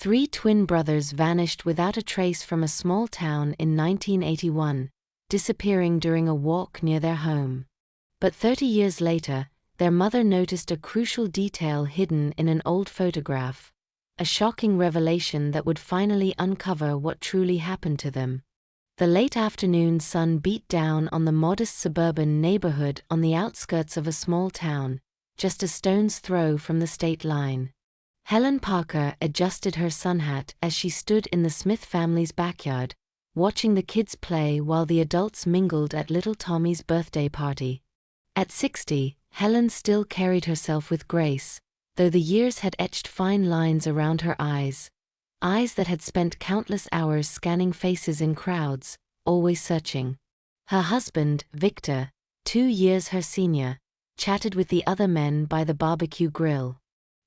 Three twin brothers vanished without a trace from a small town in 1981, disappearing during a walk near their home. But 30 years later, their mother noticed a crucial detail hidden in an old photograph, a shocking revelation that would finally uncover what truly happened to them. The late afternoon sun beat down on the modest suburban neighborhood on the outskirts of a small town, just a stone's throw from the state line. Helen Parker adjusted her sun hat as she stood in the Smith family's backyard, watching the kids play while the adults mingled at little Tommy's birthday party. At 60, Helen still carried herself with grace, though the years had etched fine lines around her eyes that had spent countless hours scanning faces in crowds, always searching. Her husband, Victor, 2 years her senior, chatted with the other men by the barbecue grill.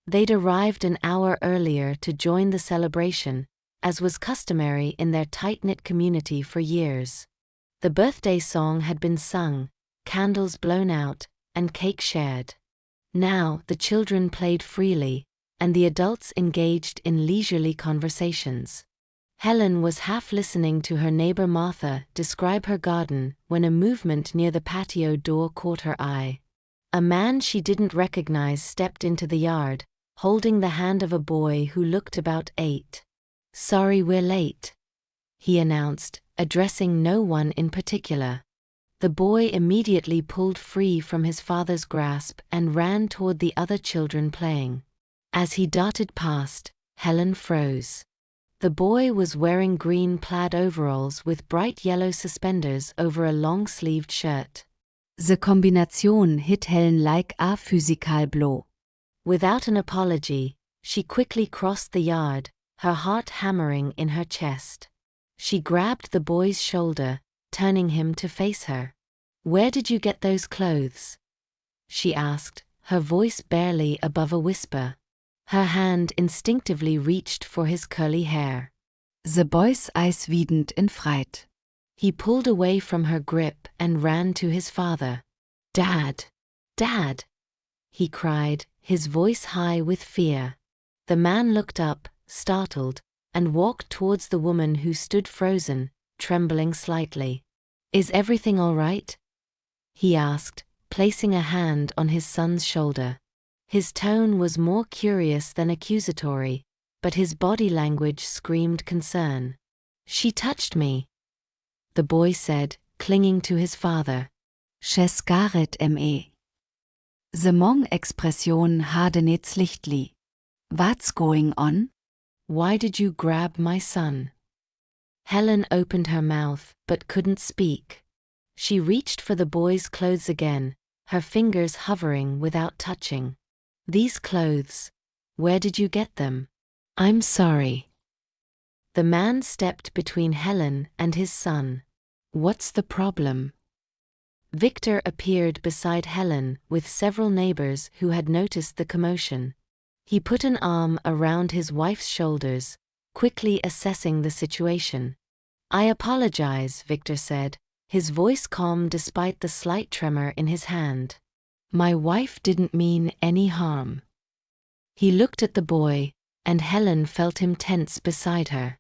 They'd arrived an hour earlier to join the celebration, as was customary in their tight-knit community for years. The birthday song had been sung, candles blown out, and cake shared. Now the children played freely, and the adults engaged in leisurely conversations. Helen was half listening to her neighbor Martha describe her garden when a movement near the patio door caught her eye. A man she didn't recognize stepped into the yard, holding the hand of a boy who looked about 8. "Sorry we're late," he announced, addressing no one in particular. The boy immediately pulled free from his father's grasp and ran toward the other children playing. As he darted past, Helen froze. The boy was wearing green plaid overalls with bright yellow suspenders over a long-sleeved shirt. The combination hit Helen like a physical blow. Without an apology, she quickly crossed the yard, her heart hammering in her chest. She grabbed the boy's shoulder, turning him to face her. "Where did you get those clothes?" she asked, her voice barely above a whisper. Her hand instinctively reached for his curly hair. The boy's eyes widened in fright. He pulled away from her grip and ran to his father. "Dad! Dad!" he cried, his voice high with fear. The man looked up, startled, and walked towards the woman who stood frozen, trembling slightly. "Is everything all right?" he asked, placing a hand on his son's shoulder. His tone was more curious than accusatory, but his body language screamed concern. "She touched me," the boy said, clinging to his father. "She scared me." The mong expression hade net lichtly. "What's going on? Why did you grab my son?" Helen opened her mouth, but couldn't speak. She reached for the boy's clothes again, her fingers hovering without touching. "These clothes, where did you get them?" "I'm sorry." The man stepped between Helen and his son. "What's the problem?" Victor appeared beside Helen with several neighbors who had noticed the commotion. He put an arm around his wife's shoulders, quickly assessing the situation. "I apologize," Victor said, his voice calm despite the slight tremor in his hand. "My wife didn't mean any harm." He looked at the boy, and Helen felt him tense beside her.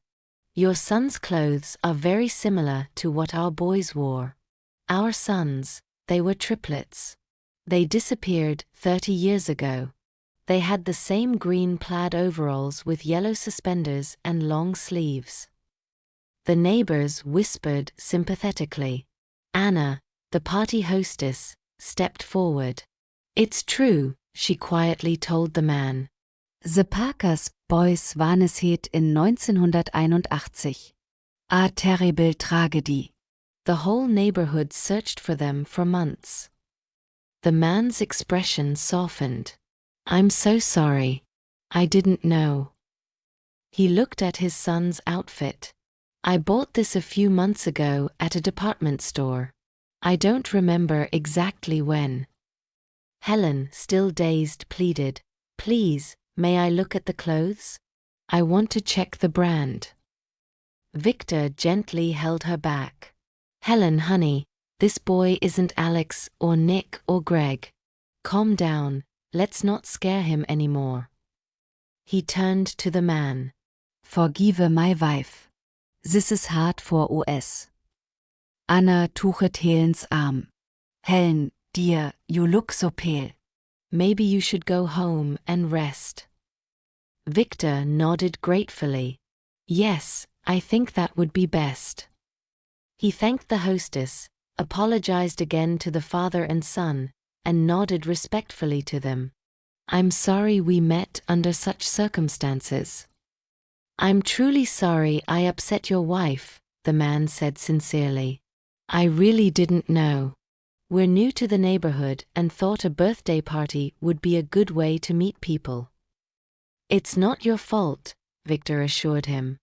"Your son's clothes are very similar to what our boys wore. Our sons, they were triplets. They disappeared 30 years ago. They had the same green plaid overalls with yellow suspenders and long sleeves." The neighbors whispered sympathetically. Anna, the party hostess, stepped forward. "It's true," she quietly told the man. "The Parkers boys vanished in 1981. A terrible tragedy. The whole neighborhood searched for them for months." The man's expression softened. "I'm so sorry. I didn't know." He looked at his son's outfit. "I bought this a few months ago at a department store. I don't remember exactly when." Helen, still dazed, pleaded, "Please, may I look at the clothes? I want to check the brand." Victor gently held her back. "Helen, honey, this boy isn't Alex or Nick or Greg. Calm down, let's not scare him anymore." He turned to the man. Forgive my wife. This is hard for us. Anna tuchet Helen's arm. Helen, dear, you look so pale. Maybe you should go home and rest. Victor nodded gratefully. Yes, I think that would be best. He thanked the hostess, apologized again to the father and son, and nodded respectfully to them. I'm sorry we met under such circumstances. I'm truly sorry I upset your wife, the man said sincerely. I really didn't know. We're new to the neighborhood and thought a birthday party would be a good way to meet people. It's not your fault, Victor assured him.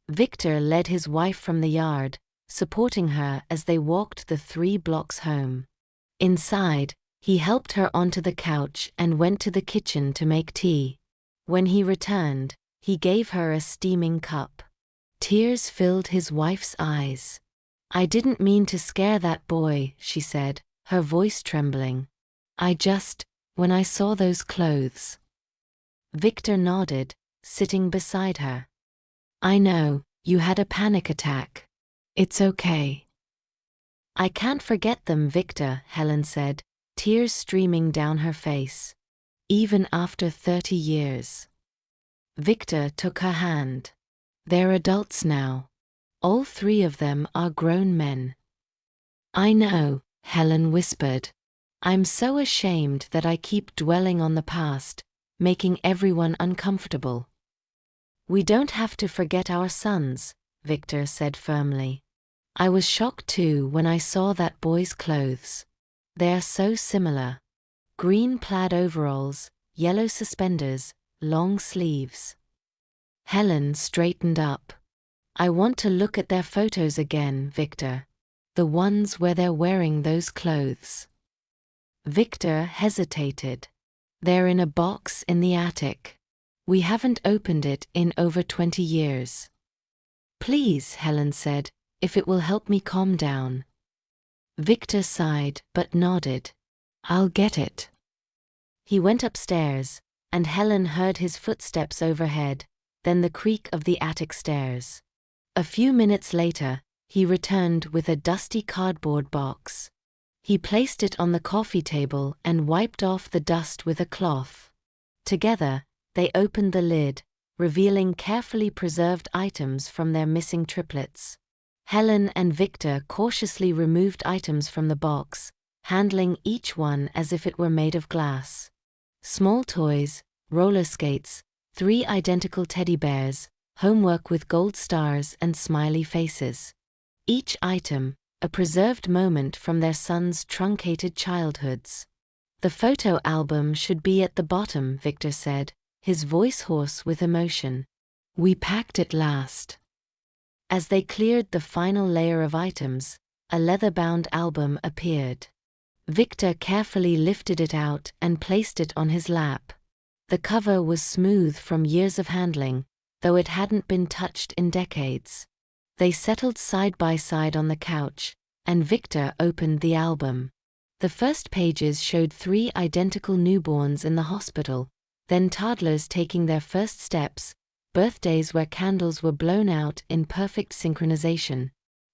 Victor led his wife from the yard, supporting her as they walked the 3 blocks home. Inside, he helped her onto the couch and went to the kitchen to make tea. When he returned, he gave her a steaming cup. Tears filled his wife's eyes. I didn't mean to scare that boy, she said, her voice trembling. When I saw those clothes. Victor nodded, sitting beside her. I know, you had a panic attack. It's okay. I can't forget them, Victor, Helen said, tears streaming down her face. Even after 30 years. Victor took her hand. They're adults now. All 3 of them are grown men. I know, Helen whispered. I'm so ashamed that I keep dwelling on the past, making everyone uncomfortable. We don't have to forget our sons, Victor said firmly. I was shocked too when I saw that boy's clothes. They're so similar. Green plaid overalls, yellow suspenders, long sleeves. Helen straightened up. I want to look at their photos again, Victor. The ones where they're wearing those clothes. Victor hesitated. They're in a box in the attic. We haven't opened it in over 20 years. Please, Helen said, if it will help me calm down. Victor sighed but nodded. I'll get it. He went upstairs, and Helen heard his footsteps overhead, then the creak of the attic stairs. A few minutes later, he returned with a dusty cardboard box. He placed it on the coffee table and wiped off the dust with a cloth. Together, they opened the lid, revealing carefully preserved items from their missing triplets. Helen and Victor cautiously removed items from the box, handling each one as if it were made of glass. Small toys, roller skates, 3 identical teddy bears, homework with gold stars and smiley faces. Each item, a preserved moment from their sons' truncated childhoods. The photo album should be at the bottom, Victor said, his voice hoarse with emotion. We packed it last. As they cleared the final layer of items, a leather-bound album appeared. Victor carefully lifted it out and placed it on his lap. The cover was smooth from years of handling, though it hadn't been touched in decades. They settled side by side on the couch, and Victor opened the album. The first pages showed 3 identical newborns in the hospital, then toddlers taking their first steps, birthdays where candles were blown out in perfect synchronization.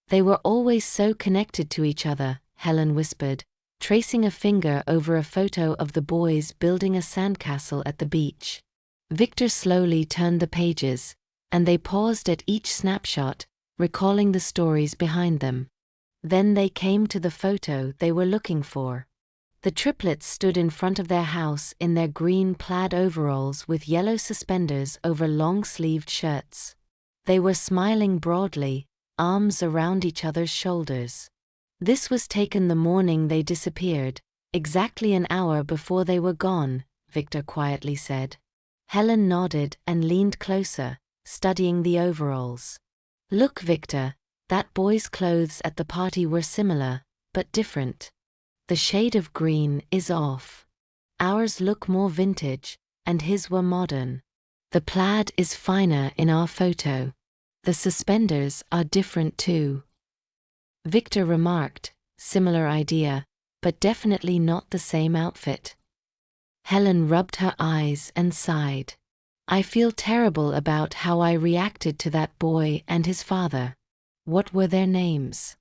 They were always so connected to each other, Helen whispered, tracing a finger over a photo of the boys building a sandcastle at the beach. Victor slowly turned the pages, and they paused at each snapshot, recalling the stories behind them. Then they came to the photo they were looking for. The triplets stood in front of their house in their green plaid overalls with yellow suspenders over long-sleeved shirts. They were smiling broadly, arms around each other's shoulders. This was taken the morning they disappeared, exactly an hour before they were gone, Victor quietly said. Helen nodded and leaned closer, studying the overalls. Look, Victor, that boy's clothes at the party were similar, but different. The shade of green is off. Ours look more vintage, and his were modern. The plaid is finer in our photo. The suspenders are different too. Victor remarked, similar idea, but definitely not the same outfit. Helen rubbed her eyes and sighed. I feel terrible about how I reacted to that boy and his father. What were their names?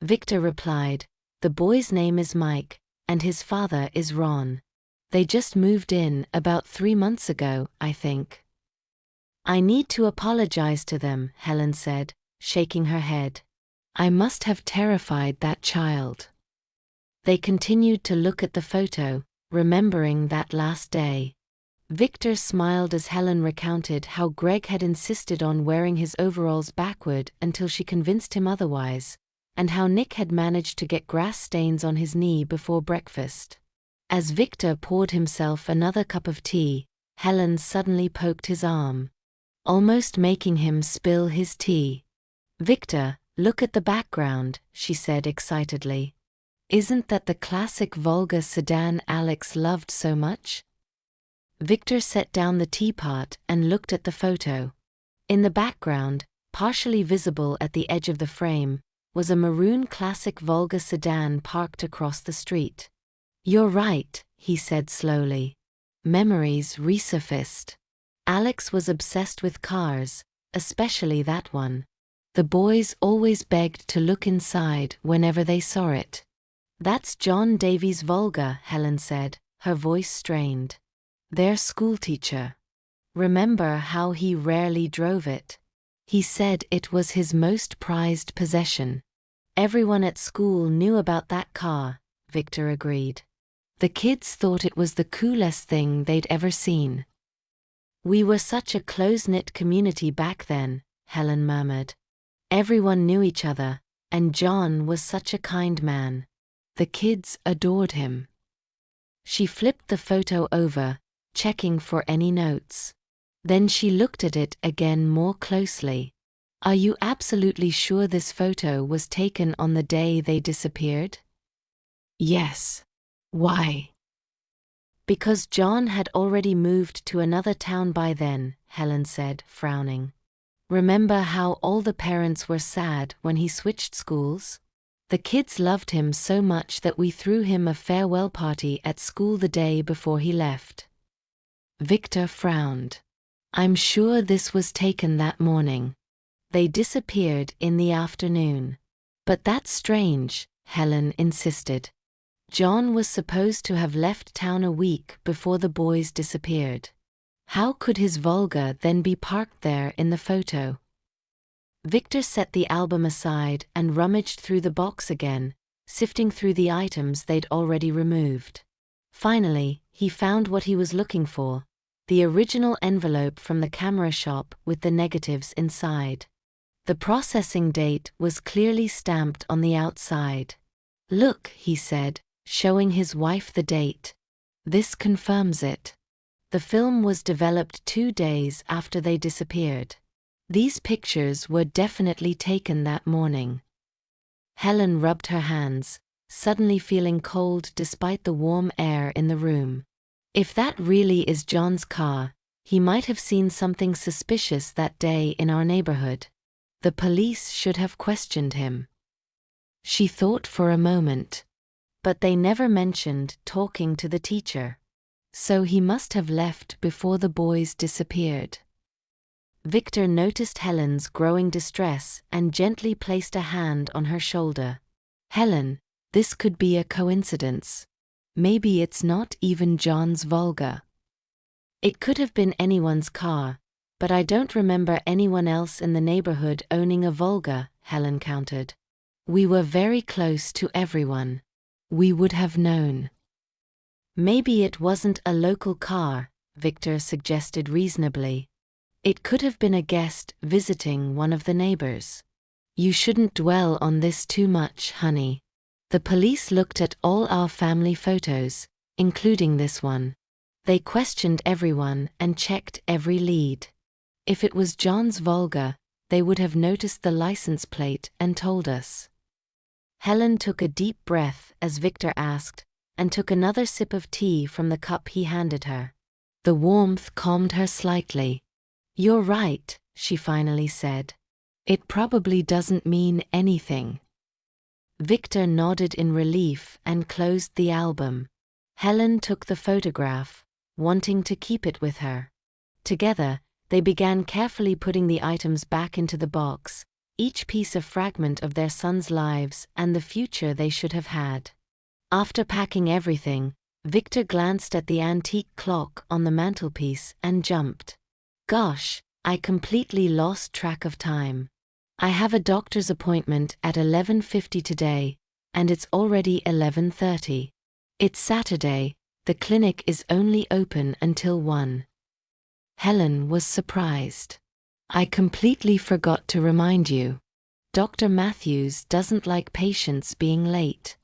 Victor replied, the boy's name is Mike, and his father is Ron. They just moved in about 3 months ago, I think. I need to apologize to them, Helen said, shaking her head. I must have terrified that child. They continued to look at the photo, remembering that last day. Victor smiled as Helen recounted how Greg had insisted on wearing his overalls backward until she convinced him otherwise, and how Nick had managed to get grass stains on his knee before breakfast. As Victor poured himself another cup of tea, Helen suddenly poked his arm, almost making him spill his tea. Victor, look at the background, she said excitedly. Isn't that the classic Volga sedan Alex loved so much? Victor set down the teapot and looked at the photo. In the background, partially visible at the edge of the frame, was a maroon classic Volga sedan parked across the street. You're right, he said slowly. Memories resurfaced. Alex was obsessed with cars, especially that one. The boys always begged to look inside whenever they saw it. That's John Davies' Volga, Helen said, her voice strained. Their schoolteacher. Remember how he rarely drove it? He said it was his most prized possession. Everyone at school knew about that car, Victor agreed. The kids thought it was the coolest thing they'd ever seen. We were such a close-knit community back then, Helen murmured. Everyone knew each other, and John was such a kind man. The kids adored him. She flipped the photo over, checking for any notes. Then she looked at it again more closely. Are you absolutely sure this photo was taken on the day they disappeared? Yes. Why? Because John had already moved to another town by then, Helen said, frowning. Remember how all the parents were sad when he switched schools? The kids loved him so much that we threw him a farewell party at school the day before he left. Victor frowned. I'm sure this was taken that morning. They disappeared in the afternoon. But that's strange, Helen insisted. John was supposed to have left town a week before the boys disappeared. How could his Volga then be parked there in the photo? Victor set the album aside and rummaged through the box again, sifting through the items they'd already removed. Finally, he found what he was looking for, the original envelope from the camera shop with the negatives inside. The processing date was clearly stamped on the outside. Look, he said, showing his wife the date. This confirms it. The film was developed 2 days after they disappeared. These pictures were definitely taken that morning. Helen rubbed her hands, suddenly feeling cold despite the warm air in the room. If that really is John's car, he might have seen something suspicious that day in our neighborhood. The police should have questioned him. She thought for a moment. But they never mentioned talking to the teacher. So he must have left before the boys disappeared. Victor noticed Helen's growing distress and gently placed a hand on her shoulder. Helen, this could be a coincidence. Maybe it's not even John's Volga. It could have been anyone's car, but I don't remember anyone else in the neighborhood owning a Volga, Helen countered. We were very close to everyone. We would have known. Maybe it wasn't a local car, Victor suggested reasonably. It could have been a guest visiting one of the neighbors. You shouldn't dwell on this too much, honey. The police looked at all our family photos, including this one. They questioned everyone and checked every lead. If it was John's Volga, they would have noticed the license plate and told us. Helen took a deep breath as Victor asked, and took another sip of tea from the cup he handed her. The warmth calmed her slightly. You're right, she finally said. It probably doesn't mean anything. Victor nodded in relief and closed the album. Helen took the photograph, wanting to keep it with her. Together, they began carefully putting the items back into the box, each piece a fragment of their sons' lives and the future they should have had. After packing everything, Victor glanced at the antique clock on the mantelpiece and jumped. Gosh, I completely lost track of time. I have a doctor's appointment at 11:50 today, and it's already 11:30. It's Saturday, the clinic is only open until 1. Helen was surprised. I completely forgot to remind you. Dr. Matthews doesn't like patients being late.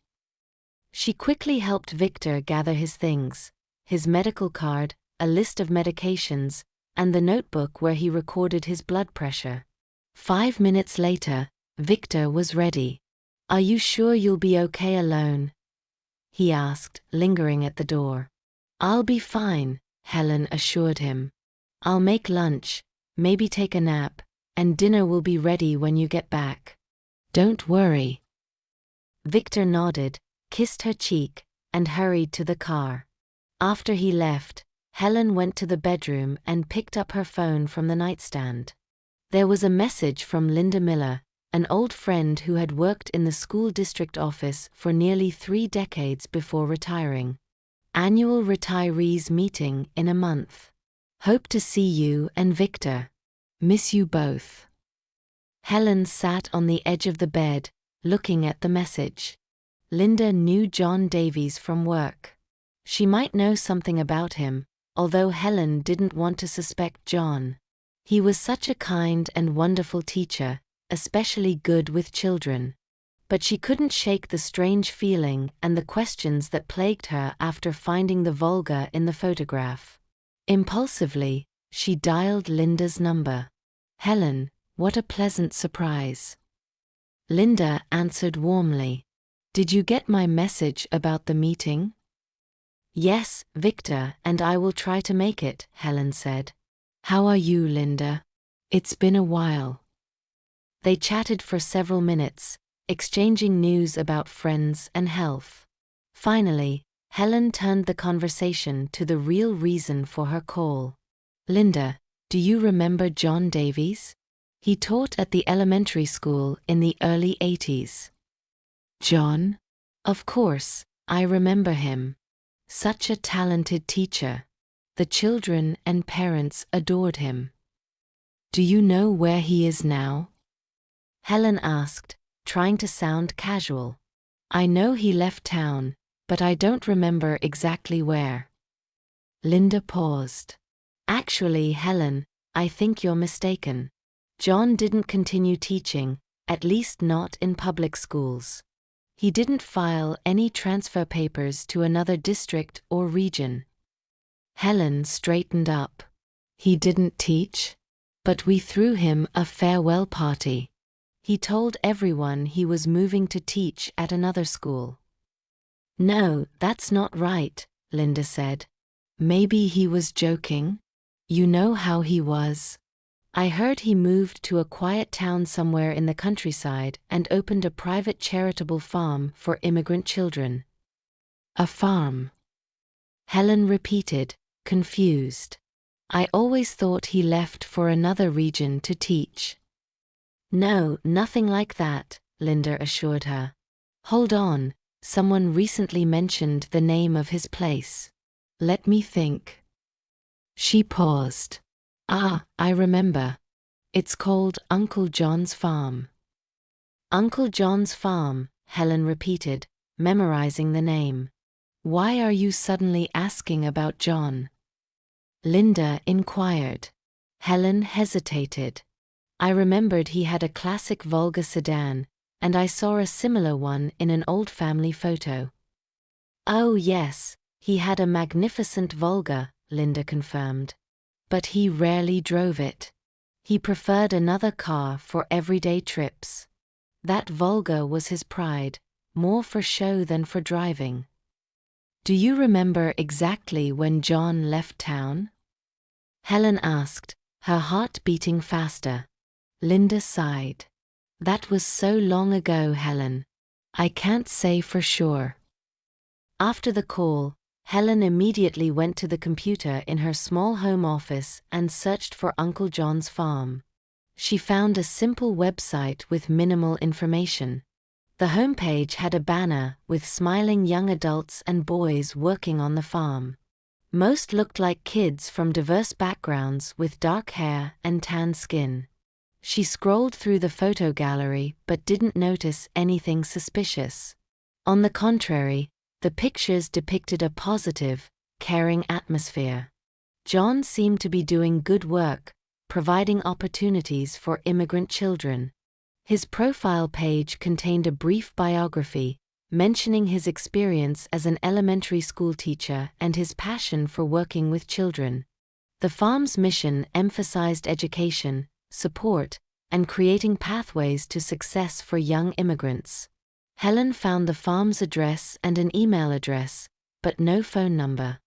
She quickly helped Victor gather his things, his medical card, a list of medications, and the notebook where he recorded his blood pressure. 5 minutes later, Victor was ready. Are you sure you'll be okay alone? He asked, lingering at the door. I'll be fine, Helen assured him. I'll make lunch, maybe take a nap, and dinner will be ready when you get back. Don't worry. Victor nodded, kissed her cheek, and hurried to the car. After he left, Helen went to the bedroom and picked up her phone from the nightstand. There was a message from Linda Miller, an old friend who had worked in the school district office for nearly 3 decades before retiring. Annual retirees meeting in a month. Hope to see you and Victor. Miss you both. Helen sat on the edge of the bed, looking at the message. Linda knew John Davies from work. She might know something about him, although Helen didn't want to suspect John. He was such a kind and wonderful teacher, especially good with children. But she couldn't shake the strange feeling and the questions that plagued her after finding the Volga in the photograph. Impulsively, she dialed Linda's number. Helen, what a pleasant surprise. Linda answered warmly. Did you get my message about the meeting? Yes, Victor, and I will try to make it, Helen said. How are you, Linda? It's been a while. They chatted for several minutes, exchanging news about friends and health. Finally, Helen turned the conversation to the real reason for her call. Linda, do you remember John Davies? He taught at the elementary school in the early 80s. John? Of course, I remember him. Such a talented teacher. The children and parents adored him. Do you know where he is now? Helen asked, trying to sound casual. I know he left town, but I don't remember exactly where. Linda paused. Actually, Helen, I think you're mistaken. John didn't continue teaching, at least not in public schools. He didn't file any transfer papers to another district or region. Helen straightened up. He didn't teach? But we threw him a farewell party. He told everyone he was moving to teach at another school. No, that's not right, Linda said. Maybe he was joking? You know how he was. I heard he moved to a quiet town somewhere in the countryside and opened a private charitable farm for immigrant children. A farm? Helen repeated, confused. I always thought he left for another region to teach. No, nothing like that, Linda assured her. Hold on, someone recently mentioned the name of his place. Let me think. She paused. Ah, I remember. It's called Uncle John's Farm. Uncle John's Farm, Helen repeated, memorizing the name. Why are you suddenly asking about John? Linda inquired. Helen hesitated. I remembered he had a classic Volga sedan, and I saw a similar one in an old family photo. Oh yes, he had a magnificent Volga, Linda confirmed. But he rarely drove it. He preferred another car for everyday trips. That Volga was his pride, more for show than for driving. Do you remember exactly when John left town? Helen asked, her heart beating faster. Linda sighed. That was so long ago, Helen. I can't say for sure. After the call, Helen immediately went to the computer in her small home office and searched for Uncle John's farm. She found a simple website with minimal information. The homepage had a banner with smiling young adults and boys working on the farm. Most looked like kids from diverse backgrounds with dark hair and tan skin. She scrolled through the photo gallery but didn't notice anything suspicious. On the contrary, the pictures depicted a positive, caring atmosphere. John seemed to be doing good work, providing opportunities for immigrant children. His profile page contained a brief biography, mentioning his experience as an elementary school teacher and his passion for working with children. The farm's mission emphasized education, support, and creating pathways to success for young immigrants. Helen found the farm's address and an email address, but no phone number.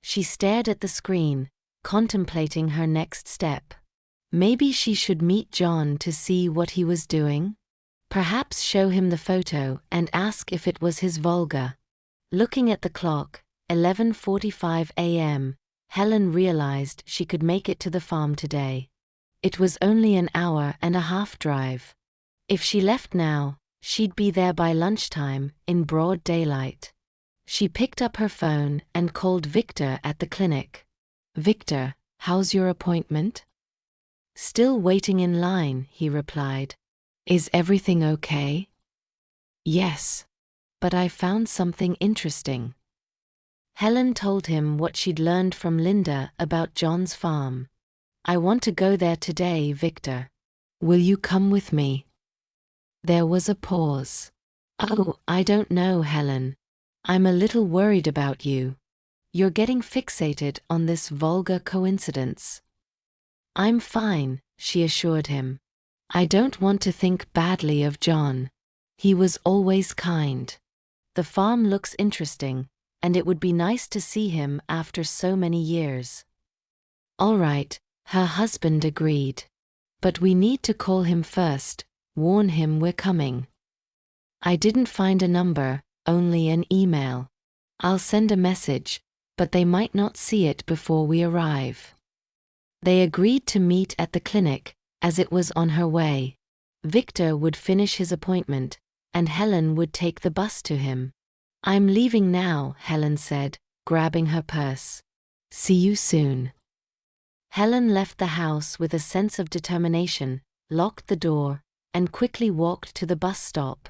She stared at the screen, contemplating her next step. Maybe she should meet John to see what he was doing? Perhaps show him the photo and ask if it was his Volga. Looking at the clock, 11:45 a.m., Helen realized she could make it to the farm today. It was only an hour-and-a-half drive. If she left now, she'd be there by lunchtime, in broad daylight. She picked up her phone and called Victor at the clinic. "Victor, how's your appointment?" "Still waiting in line," he replied. "Is everything okay?" "Yes. But I found something interesting." Helen told him what she'd learned from Linda about John's farm. "I want to go there today, Victor. Will you come with me?" There was a pause. "Oh, I don't know, Helen. I'm a little worried about you. You're getting fixated on this Volga coincidence." "I'm fine," she assured him. "I don't want to think badly of John. He was always kind. The farm looks interesting, and it would be nice to see him after so many years." "All right," her husband agreed. "But we need to call him first, warn him we're coming." "I didn't find a number, only an email. I'll send a message, but they might not see it before we arrive." They agreed to meet at the clinic, as it was on her way. Victor would finish his appointment, and Helen would take the bus to him. "I'm leaving now," Helen said, grabbing her purse. "See you soon." Helen left the house with a sense of determination, locked the door, and quickly walked to the bus stop.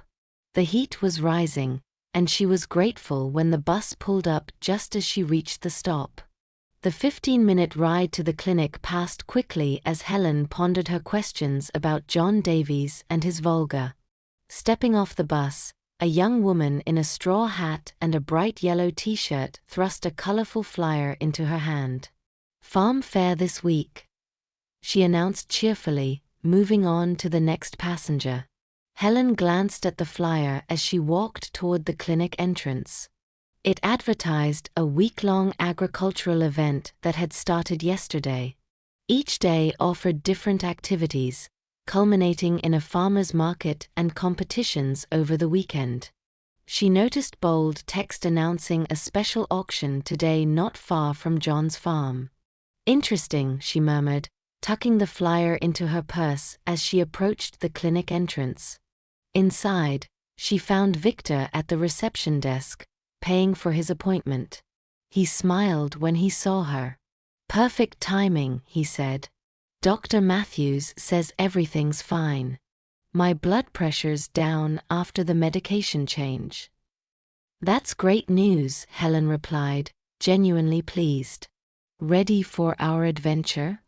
The heat was rising, and she was grateful when the bus pulled up just as she reached the stop. The 15-minute ride to the clinic passed quickly as Helen pondered her questions about John Davies and his Volga. Stepping off the bus, a young woman in a straw hat and a bright yellow t-shirt thrust a colorful flyer into her hand. "Farm fair this week," she announced cheerfully, moving on to the next passenger. Helen glanced at the flyer as she walked toward the clinic entrance. It advertised a week-long agricultural event that had started yesterday. Each day offered different activities, culminating in a farmer's market and competitions over the weekend. She noticed bold text announcing a special auction today not far from John's farm. "Interesting," she murmured, tucking the flyer into her purse as she approached the clinic entrance. Inside, she found Victor at the reception desk, paying for his appointment. He smiled when he saw her. "Perfect timing," he said. "Dr. Matthews says everything's fine. My blood pressure's down after the medication change." "That's great news," Helen replied, genuinely pleased. "Ready for our adventure?"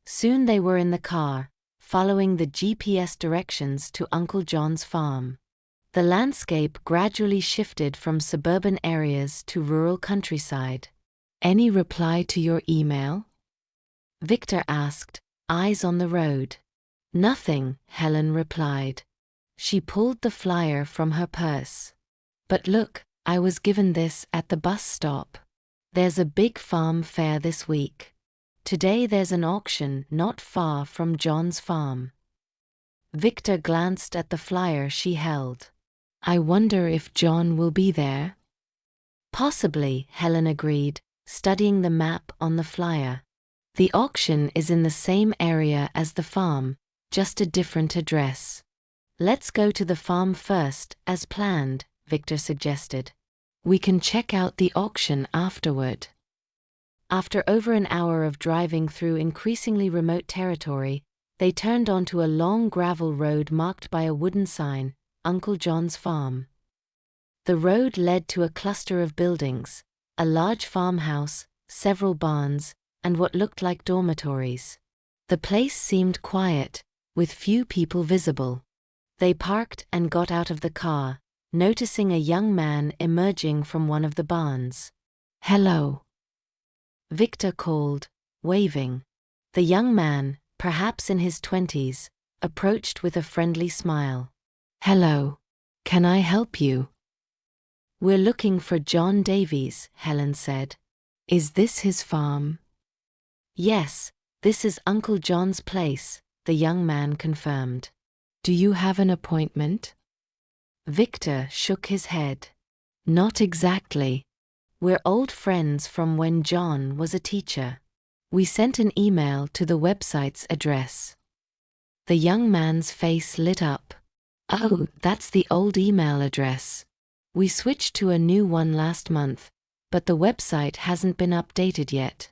Soon they were in the car, following the GPS directions to Uncle John's farm. The landscape gradually shifted from suburban areas to rural countryside. "Any reply to your email?" Victor asked, eyes on the road. "Nothing," Helen replied. She pulled the flyer from her purse. "But look, I was given this at the bus stop. There's a big farm fair this week. Today there's an auction not far from John's farm." Victor glanced at the flyer she held. "I wonder if John will be there?" Possibly, Helen agreed, studying the map on the flyer. The auction is in the same area as the farm, just a different address. Let's go to the farm first, as planned, Victor suggested. We can check out the auction afterward. After over an hour of driving through increasingly remote territory, they turned onto a long gravel road marked by a wooden sign, Uncle John's Farm. The road led to a cluster of buildings, a large farmhouse, several barns, and what looked like dormitories. The place seemed quiet, with few people visible. They parked and got out of the car, noticing a young man emerging from one of the barns. "Hello," Victor called, waving. The young man, perhaps in his 20s, approached with a friendly smile. "Hello. Can I help you?" "We're looking for John Davies," Helen said. "Is this his farm?" "Yes, this is Uncle John's place," the young man confirmed. "Do you have an appointment?" Victor shook his head. "Not exactly. We're old friends from when John was a teacher. We sent an email to the website's address." The young man's face lit up. "Oh, that's the old email address. We switched to a new one last month, but the website hasn't been updated yet."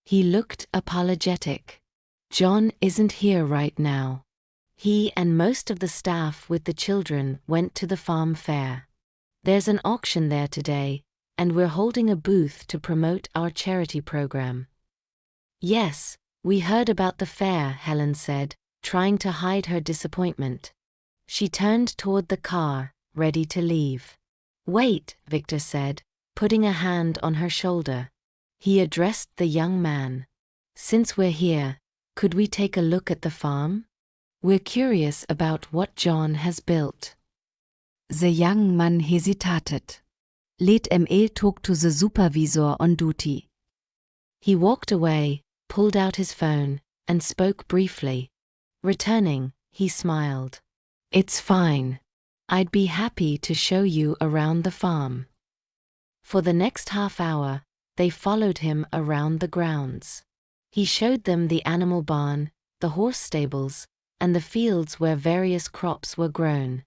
He looked apologetic. "John isn't here right now. He and most of the staff with the children went to the farm fair. There's an auction there today, and we're holding a booth to promote our charity program." "Yes, we heard about the fair," Helen said, trying to hide her disappointment. She turned toward the car, ready to leave. "Wait," Victor said, putting a hand on her shoulder. He addressed the young man. "Since we're here, could we take a look at the farm? We're curious about what John has built." The young man hesitated. Let ML talk to the supervisor on duty. He walked away, pulled out his phone, and spoke briefly. Returning, he smiled. "It's fine. I'd be happy to show you around the farm." For the next half hour, they followed him around the grounds. He showed them the animal barn, the horse stables, and the fields where various crops were grown.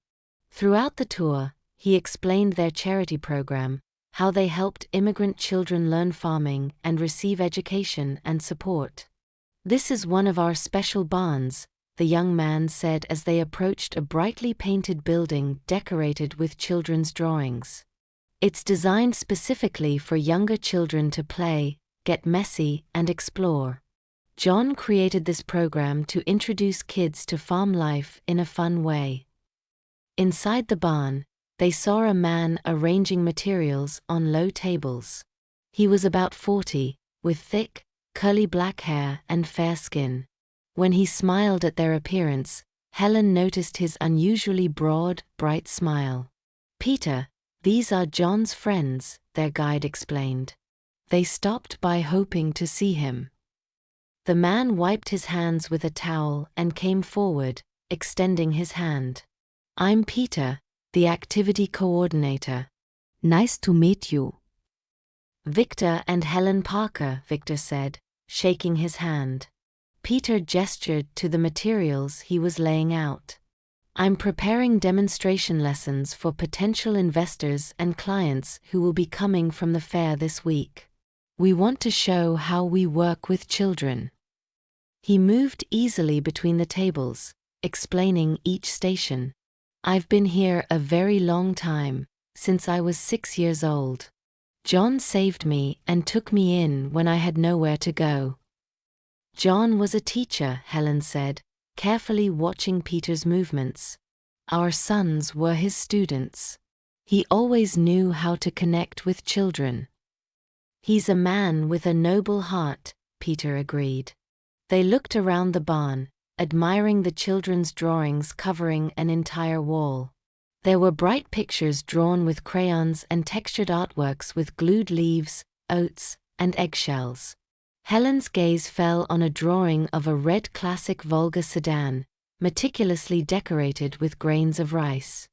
Throughout the tour, he explained their charity program, how they helped immigrant children learn farming and receive education and support. "This is one of our special barns," the young man said as they approached a brightly painted building decorated with children's drawings. "It's designed specifically for younger children to play, get messy, and explore." John created this program to introduce kids to farm life in a fun way. Inside the barn, they saw a man arranging materials on low tables. He was about 40, with thick, curly black hair and fair skin. When he smiled at their appearance, Helen noticed his unusually broad, bright smile. "Peter, these are John's friends," their guide explained. They stopped by hoping to see him. The man wiped his hands with a towel and came forward, extending his hand. "I'm Peter, the activity coordinator. Nice to meet you." "Victor and Helen Parker," Victor said, shaking his hand. Peter gestured to the materials he was laying out. "I'm preparing demonstration lessons for potential investors and clients who will be coming from the fair this week. We want to show how we work with children." He moved easily between the tables, explaining each station. "I've been here a very long time, since I was 6 years old. John saved me and took me in when I had nowhere to go." "John was a teacher," Helen said, carefully watching Peter's movements. "Our sons were his students. He always knew how to connect with children." "He's a man with a noble heart," Peter agreed. They looked around the barn, admiring the children's drawings covering an entire wall. There were bright pictures drawn with crayons and textured artworks with glued leaves, oats, and eggshells. Helen's gaze fell on a drawing of a red classic Volga sedan, meticulously decorated with grains of rice.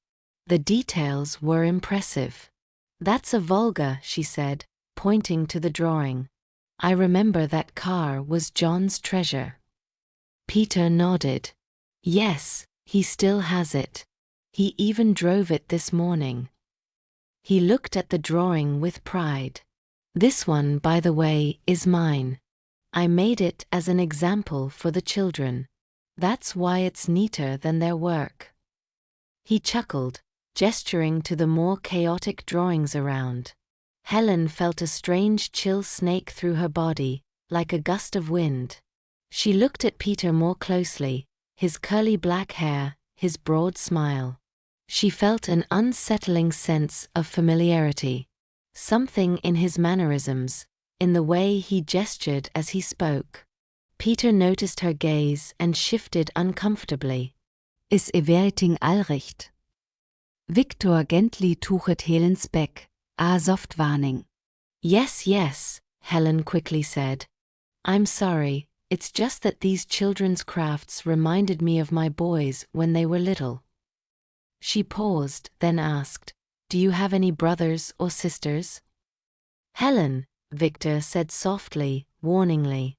The details were impressive. That's a Volga, she said, pointing to the drawing. I remember that car was John's treasure. Peter nodded. Yes, he still has it. He even drove it this morning. He looked at the drawing with pride. This one, by the way, is mine. I made it as an example for the children. That's why it's neater than their work. He chuckled, gesturing to the more chaotic drawings around. Helen felt a strange chill snake through her body, like a gust of wind. She looked at Peter more closely, his curly black hair, his broad smile. She felt an unsettling sense of familiarity. Something in his mannerisms, in the way he gestured as he spoke. Peter noticed her gaze and shifted uncomfortably. Is everything alright? Victor gently tuchet Helen's back, a soft warning. Yes, Helen quickly said. I'm sorry, it's just that these children's crafts reminded me of my boys when they were little. She paused, then asked, Do you have any brothers or sisters? Helen, Victor said softly, warningly.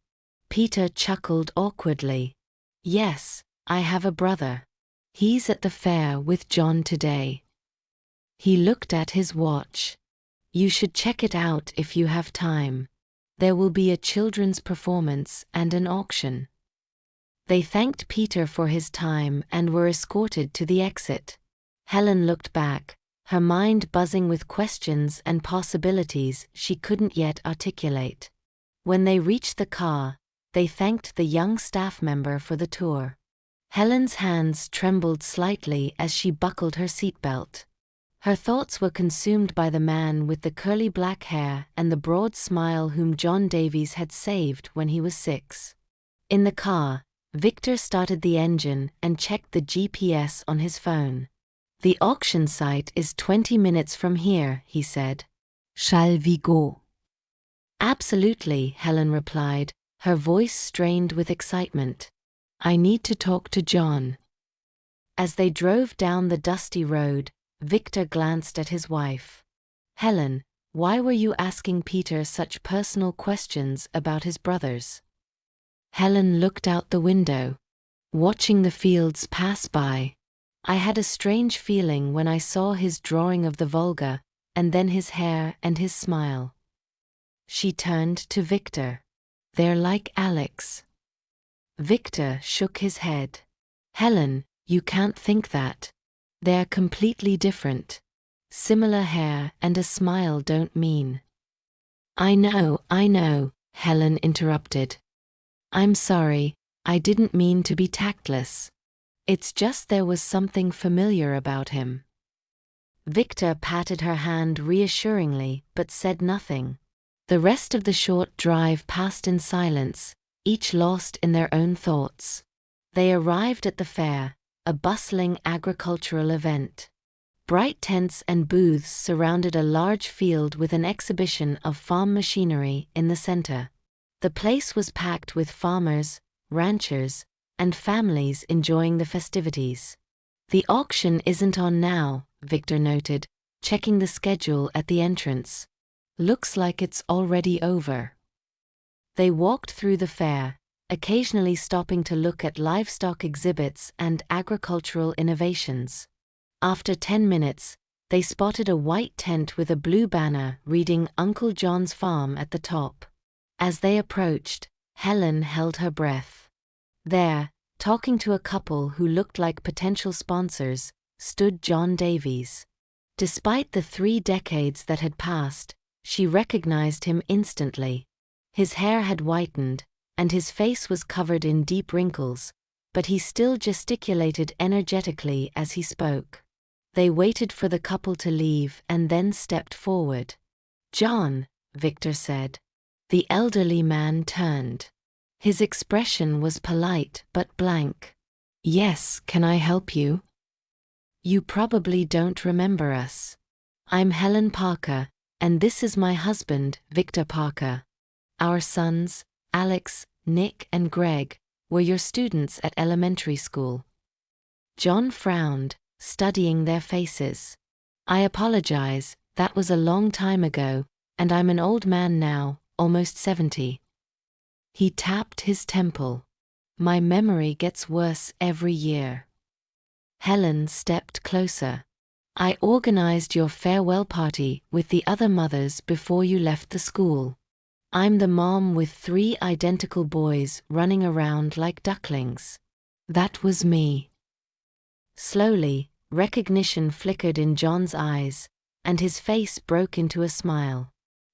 Peter chuckled awkwardly. Yes, I have a brother. He's at the fair with John today. He looked at his watch. You should check it out if you have time. There will be a children's performance and an auction. They thanked Peter for his time and were escorted to the exit. Helen looked back, her mind buzzing with questions and possibilities she couldn't yet articulate. When they reached the car, they thanked the young staff member for the tour. Helen's hands trembled slightly as she buckled her seatbelt. Her thoughts were consumed by the man with the curly black hair and the broad smile whom John Davies had saved when he was 6. In the car, Victor started the engine and checked the GPS on his phone. The auction site is 20 minutes from here, he said. Shall we go? Absolutely, Helen replied, her voice strained with excitement. I need to talk to John. As they drove down the dusty road, Victor glanced at his wife. Helen, why were you asking Peter such personal questions about his brothers? Helen looked out the window, watching the fields pass by. I had a strange feeling when I saw his drawing of the Volga, and then his hair and his smile. She turned to Victor. They're like Alex. Victor shook his head. Helen, you can't think that. They're completely different. Similar hair and a smile don't mean. I know, Helen interrupted. I'm sorry, I didn't mean to be tactless. It's just there was something familiar about him. Victor patted her hand reassuringly but said nothing. The rest of the short drive passed in silence, each lost in their own thoughts. They arrived at the fair, a bustling agricultural event. Bright tents and booths surrounded a large field with an exhibition of farm machinery in the center. The place was packed with farmers, ranchers, and families enjoying the festivities. The auction isn't on now, Victor noted, checking the schedule at the entrance. Looks like it's already over. They walked through the fair, occasionally stopping to look at livestock exhibits and agricultural innovations. After 10 minutes, they spotted a white tent with a blue banner reading Uncle John's Farm at the top. As they approached, Helen held her breath. There, talking to a couple who looked like potential sponsors, stood John Davies. Despite the 3 decades that had passed, she recognized him instantly. His hair had whitened, and his face was covered in deep wrinkles, but he still gesticulated energetically as he spoke. They waited for the couple to leave and then stepped forward. John, Victor said. The elderly man turned. His expression was polite but blank. Yes, can I help you? You probably don't remember us. I'm Helen Parker, and this is my husband, Victor Parker. Our sons, Alex, Nick, and Greg, were your students at elementary school. John frowned, studying their faces. I apologize, That was a long time ago, and I'm an old man now, almost 70. He tapped his temple. My memory gets worse every year. Helen stepped closer. I organized your farewell party with the other mothers before you left the school. I'm the mom with 3 identical boys running around like ducklings. That was me. Slowly, recognition flickered in John's eyes, and his face broke into a smile.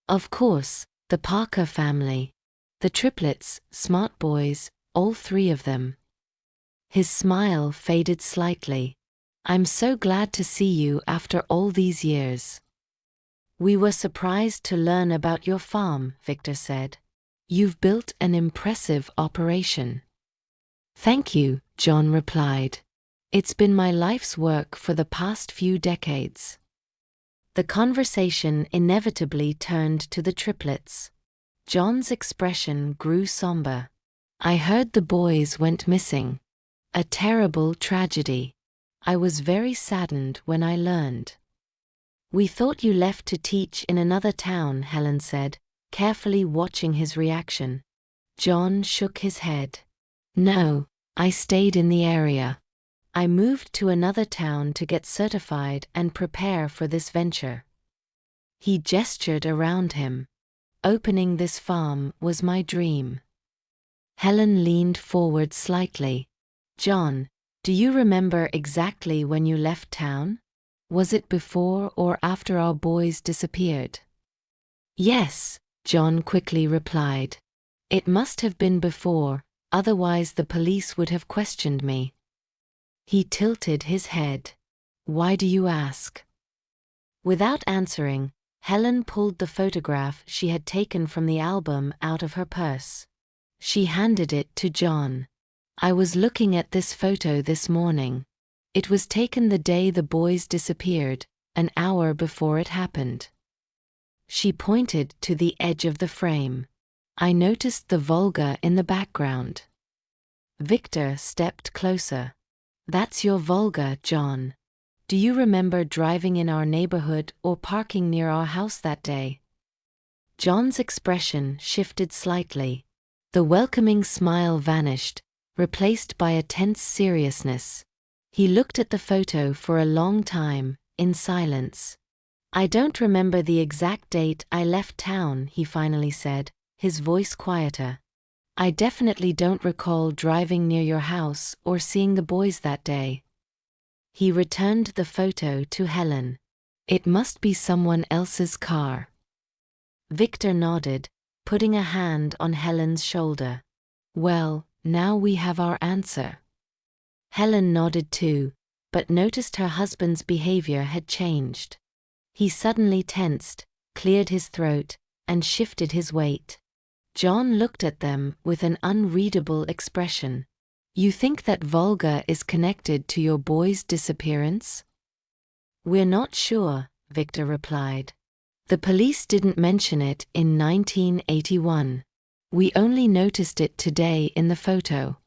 Of course, the Parker family. The triplets, smart boys, all 3 of them. His smile faded slightly. I'm so glad to see you after all these years. We were surprised to learn about your farm, Victor said. You've built an impressive operation. Thank you, John replied. It's been my life's work for the past few decades. The conversation inevitably turned to the triplets. John's expression grew somber. I heard the boys went missing. A terrible tragedy. I was very saddened when I learned. We thought you left to teach in another town, Helen said, carefully watching his reaction. John shook his head. No, I stayed in the area. I moved to another town to get certified and prepare for this venture. He gestured around him. Opening this farm was my dream. Helen leaned forward slightly. John, do you remember exactly when you left town? Was it before or after our boys disappeared? Yes, John quickly replied. It must have been before, otherwise the police would have questioned me. He tilted his head. Why do you ask? Without answering, Helen pulled the photograph she had taken from the album out of her purse. She handed it to John. I was looking at this photo this morning. It was taken the day the boys disappeared, an hour before it happened. She pointed to the edge of the frame. I noticed the Volga in the background. Victor stepped closer. That's your Volga, John. Do you remember driving in our neighborhood or parking near our house that day? John's expression shifted slightly. The welcoming smile vanished, replaced by a tense seriousness. He looked at the photo for a long time, in silence. I don't remember the exact date I left town, he finally said, his voice quieter. I definitely don't recall driving near your house or seeing the boys that day. He returned the photo to Helen. It must be someone else's car. Victor nodded, putting a hand on Helen's shoulder. Well, now we have our answer. Helen nodded too, but noticed her husband's behavior had changed. He suddenly tensed, cleared his throat, and shifted his weight. John looked at them with an unreadable expression. You think that Volga is connected to your boy's disappearance? We're not sure, Victor replied. The police didn't mention it in 1981. We only noticed it today in the photo.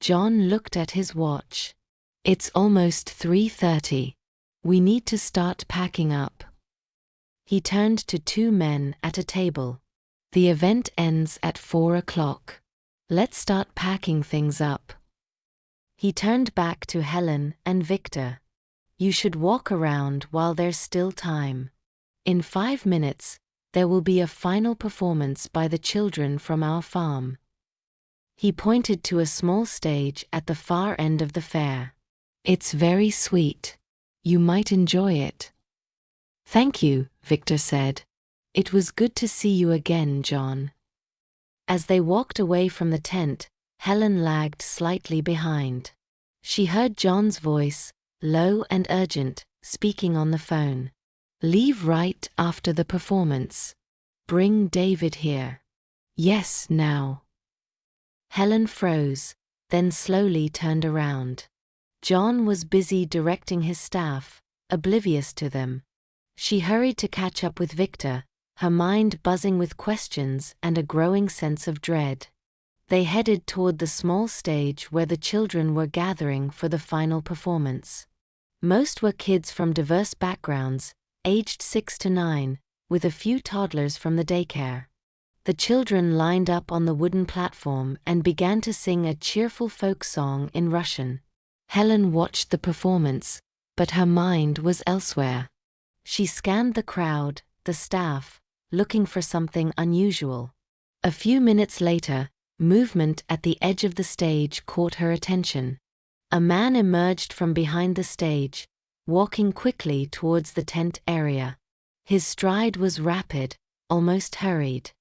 John looked at his watch. It's almost 3:30. We need to start packing up. He turned to 2 men at a table. The event ends at 4 o'clock. Let's start packing things up. He turned back to Helen and Victor. You should walk around while there's still time. In 5 minutes, there will be a final performance by the children from our farm. He pointed to a small stage at the far end of the fair. It's very sweet. You might enjoy it. Thank you, Victor said. It was good to see you again, John. As they walked away from the tent, Helen lagged slightly behind. She heard John's voice, low and urgent, speaking on the phone. Leave right after the performance. Bring David here. Yes, now. Helen froze, then slowly turned around. John was busy directing his staff, oblivious to them. She hurried to catch up with Victor, her mind buzzing with questions and a growing sense of dread. They headed toward the small stage where the children were gathering for the final performance. Most were kids from diverse backgrounds, aged 6 to 9, with a few toddlers from the daycare. The children lined up on the wooden platform and began to sing a cheerful folk song in Russian. Helen watched the performance, but her mind was elsewhere. She scanned the crowd, the staff, looking for something unusual. A few minutes later, movement at the edge of the stage caught her attention. A man emerged from behind the stage, walking quickly towards the tent area. His stride was rapid, almost hurried.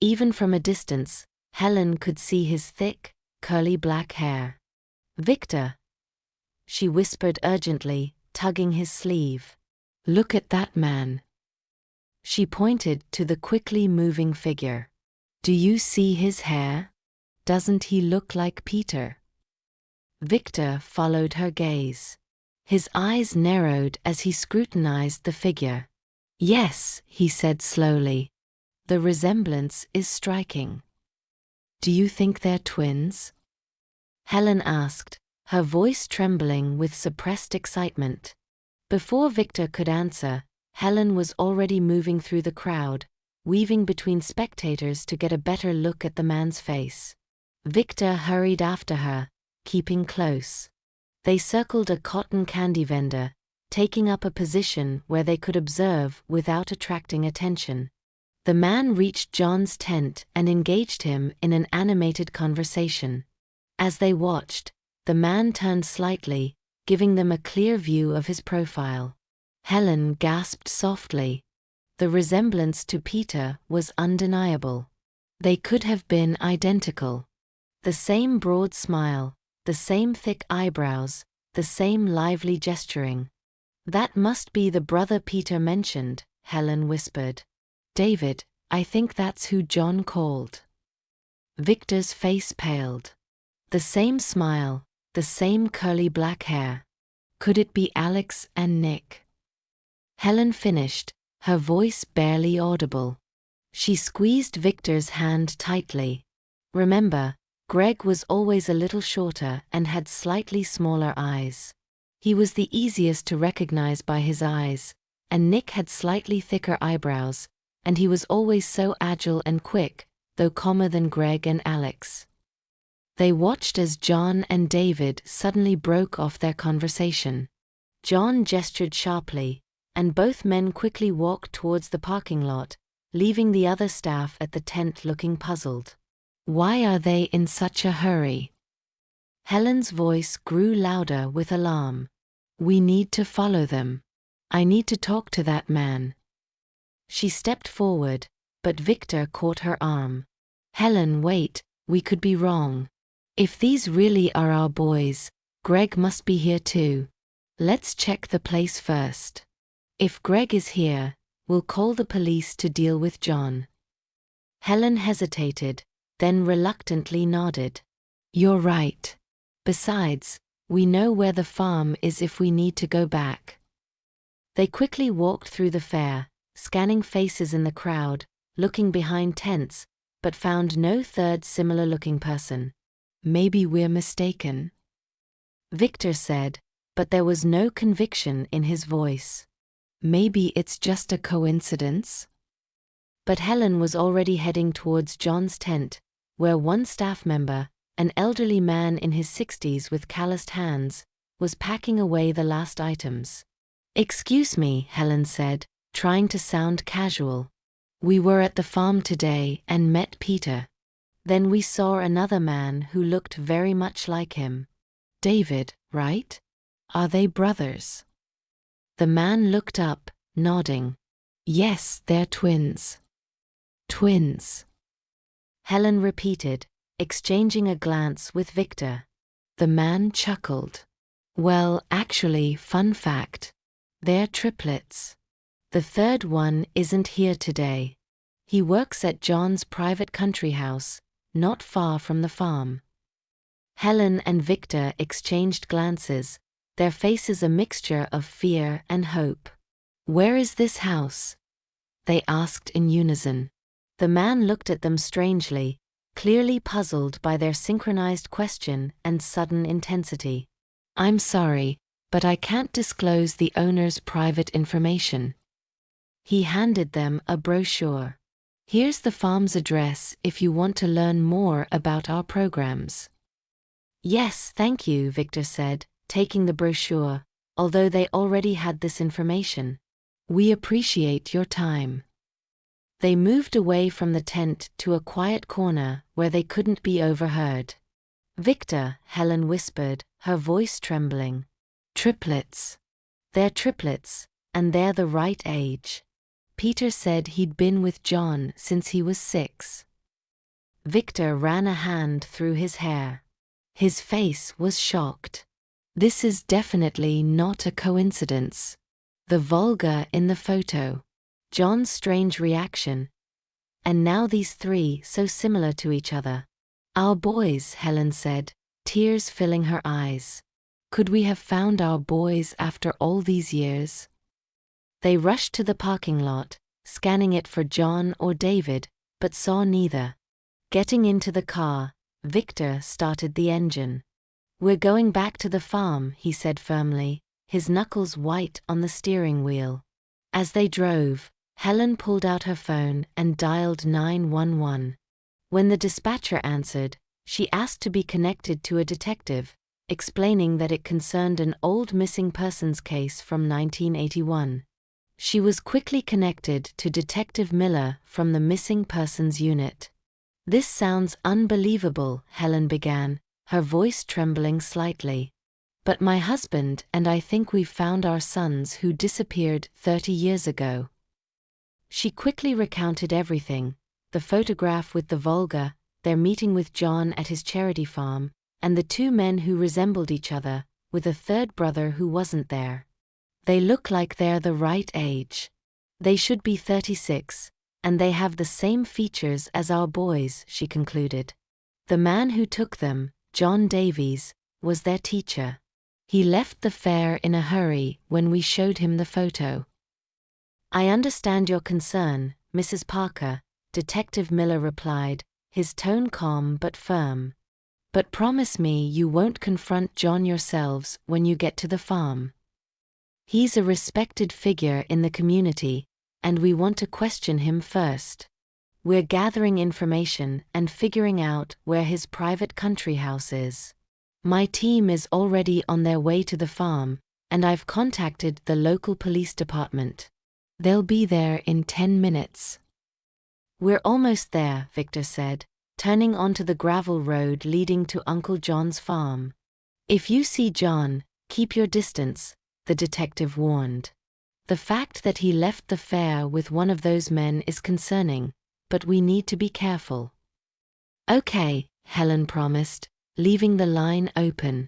Even from a distance, Helen could see his thick, curly black hair. "Victor," she whispered urgently, tugging his sleeve. "Look at that man." She pointed to the quickly moving figure. "Do you see his hair? Doesn't he look like Peter?" Victor followed her gaze. His eyes narrowed as he scrutinized the figure. "Yes," he said slowly. "The resemblance is striking." "Do you think they're twins?" Helen asked, her voice trembling with suppressed excitement. Before Victor could answer, Helen was already moving through the crowd, weaving between spectators to get a better look at the man's face. Victor hurried after her, keeping close. They circled a cotton candy vendor, taking up a position where they could observe without attracting attention. The man reached John's tent and engaged him in an animated conversation. As they watched, the man turned slightly, giving them a clear view of his profile. Helen gasped softly. The resemblance to Peter was undeniable. They could have been identical. The same broad smile, the same thick eyebrows, the same lively gesturing. "That must be the brother Peter mentioned," Helen whispered. "David, I think that's who John called." Victor's face paled. The same smile, the same curly black hair. Could it be Alex and Nick? Helen finished, her voice barely audible. She squeezed Victor's hand tightly. Remember, Greg was always a little shorter and had slightly smaller eyes. He was the easiest to recognize by his eyes, and Nick had slightly thicker eyebrows, and he was always so agile and quick, though calmer than Greg and Alex. They watched as John and David suddenly broke off their conversation. John gestured sharply, and both men quickly walked towards the parking lot, leaving the other staff at the tent looking puzzled. "Why are they in such a hurry?" Helen's voice grew louder with alarm. "We need to follow them. I need to talk to that man." She stepped forward, but Victor caught her arm. "Helen, wait, we could be wrong. If these really are our boys, Greg must be here too. Let's check the place first. If Greg is here, we'll call the police to deal with John." Helen hesitated, then reluctantly nodded. "You're right. Besides, we know where the farm is if we need to go back." They quickly walked through the fair, scanning faces in the crowd, looking behind tents, but found no third similar-looking person. "Maybe we're mistaken," Victor said, but there was no conviction in his voice. "Maybe it's just a coincidence." But Helen was already heading towards John's tent, where one staff member, an elderly man in his 60s with calloused hands, was packing away the last items. "Excuse me," Helen said, trying to sound casual. "We were at the farm today and met Peter. Then we saw another man who looked very much like him. David, right? Are they brothers?" The man looked up, nodding. "Yes, they're twins." "Twins," Helen repeated, exchanging a glance with Victor. The man chuckled. "Well, actually, fun fact. They're triplets. The third one isn't here today. He works at John's private country house, not far from the farm." Helen and Victor exchanged glances, their faces a mixture of fear and hope. "Where is this house?" they asked in unison. The man looked at them strangely, clearly puzzled by their synchronized question and sudden intensity. "I'm sorry, but I can't disclose the owner's private information." He handed them a brochure. "Here's the farm's address if you want to learn more about our programs." "Yes, thank you," Victor said, taking the brochure, although they already had this information. "We appreciate your time." They moved away from the tent to a quiet corner where they couldn't be overheard. "Victor," Helen whispered, her voice trembling. "Triplets. They're triplets, and they're the right age. Peter said he'd been with John since he was 6. Victor ran a hand through his hair. His face was shocked. "This is definitely not a coincidence. The Volga in the photo. John's strange reaction. And now these three so similar to each other." "Our boys," Helen said, tears filling her eyes. "Could we have found our boys after all these years?" They rushed to the parking lot, scanning it for John or David, but saw neither. Getting into the car, Victor started the engine. "We're going back to the farm," he said firmly, his knuckles white on the steering wheel. As they drove, Helen pulled out her phone and dialed 911. When the dispatcher answered, she asked to be connected to a detective, explaining that it concerned an old missing persons case from 1981. She was quickly connected to Detective Miller from the Missing Persons Unit. "This sounds unbelievable," Helen began, her voice trembling slightly. "But my husband and I think we've found our sons who disappeared 30 years ago." She quickly recounted everything: the photograph with the Volga, their meeting with John at his charity farm, and the two men who resembled each other, with a third brother who wasn't there. "They look like they're the right age. They should be 36, and they have the same features as our boys," she concluded. "The man who took them, John Davies, was their teacher. He left the fair in a hurry when we showed him the photo." "I understand your concern, Mrs. Parker," Detective Miller replied, his tone calm but firm. "But promise me you won't confront John yourselves when you get to the farm. He's a respected figure in the community, and we want to question him first. We're gathering information and figuring out where his private country house is. My team is already on their way to the farm, and I've contacted the local police department. They'll be there in 10 minutes. "We're almost there," Victor said, turning onto the gravel road leading to Uncle John's farm. "If you see John, keep your distance," the detective warned. "The fact that he left the fair with one of those men is concerning, but we need to be careful." "Okay," Helen promised, leaving the line open.